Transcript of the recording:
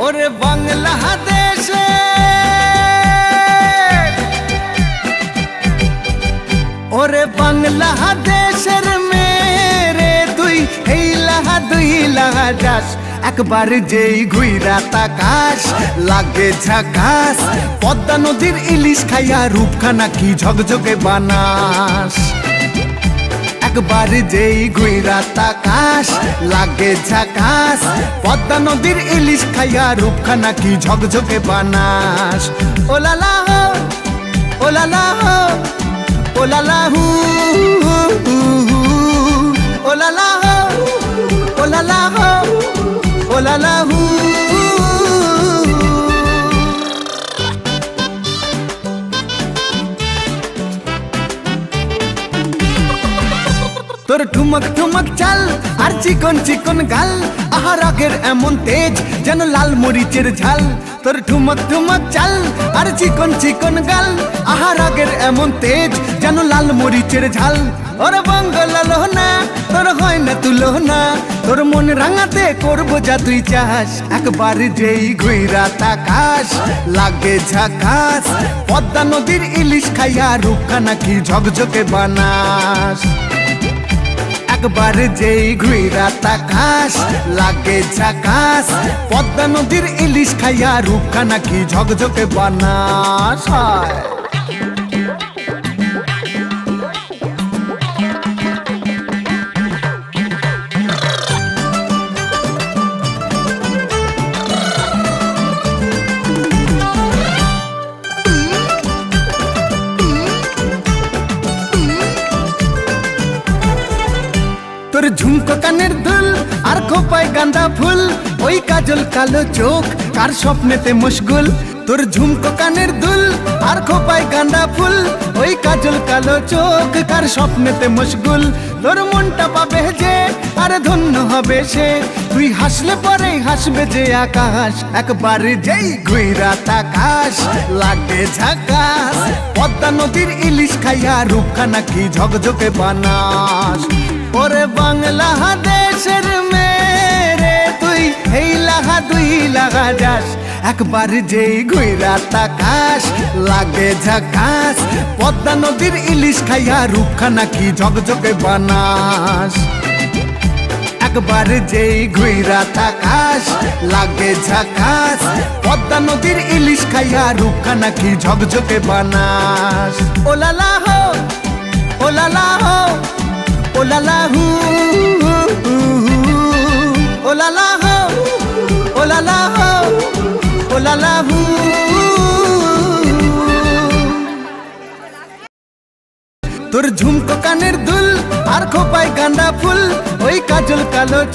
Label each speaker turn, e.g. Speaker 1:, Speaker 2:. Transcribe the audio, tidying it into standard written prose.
Speaker 1: ওরে বাংলাদেশে ওরে বাংলাদেশের মেরে তুই দুই লাহা যাস একবার যেই ঘুইরা তাকাস লাগে ঝাকাস পদ্মা নদীর ইলিশ খাইয়া রূপখানা কি ঝকঝকে বানাস একবার যেই ঘুইরা তাকাস লাগে ঝাকাস পদ্মা নদীর ইলিশ খাইয়া রূপখানা কি ঝকঝকে বানাস ওলালা হো ওলালা হো ওলালা হু ওলালা হো ওলালা হো ওলালা হু তোর ঠুমক ঠুমক চাল আর চিকন চিকন গাল আহার আগের এমন তেজ যেন লাল মরিচের ঝাল তোর ঠুমক ঠুমক চাল আর চিকন চিকন গাল আহার আগের এমন তেজ যেন লাল মরিচের ঝাল ওর বাংলা লোহনা তোর হয় না তুলনা তোর মন রাঙাতে করবো যা তুই চাস একবার যেই ঘুইরা তাকাস লাগে ঝাকাস পদ্মা নদীর ইলিশ খাইয়া রূপখানা কি ঝকঝকে বানাস একবার যেই ঘুইরা তাকাস লাগে ঝাকাস পদ্মা নদীর ইলিশ খাইয়া রূপখানা কি ঝকঝকে বানাস তোর ঝুমকো কানের দুল আর খোপায় গাঁদা ফুল ওই কাজল কালো চোখ কার স্বপ্নেতে মশগুল তোর ঝুমকো কানের দুল আর খোপায় গাঁদা ফুল ওই কাজল কালো চোখ কার স্বপ্নেতে মশগুল তোর মনটা পাবে যে আর ধন্য হবে সে তুই হাসলে পরে হাসবে যে আকাশ একবার যেই ঘুইরা তাকাস লাগে ঝাকাস পদ্মা নদীর ইলিশ খাইয়া রূপখানা কি ঝকঝকে বানাস ওরে বাংলাদেশের মেরে তুই দুই লাহা যাস একবার যেই ঘুইরা তাকাস লাগে ঝাকাস পদ্মা নদীর ইলিশ খাইয়া রূপখানা কি ঝকঝকে বানাস একবার যেই ঘুইরা তাকাস লাগে ঝাকাস পদ্মা নদীর ইলিশ খাইয়া রূপখানা কি ঝকঝকে বানাস ওলালা হো ওলালা হো ওলালা হু ওলালা হো ওলালা হো ওলালা হু তোর ঝুমকো কানের দুল আর খোপায় গাঁদা ফুল ওই কাজল কালো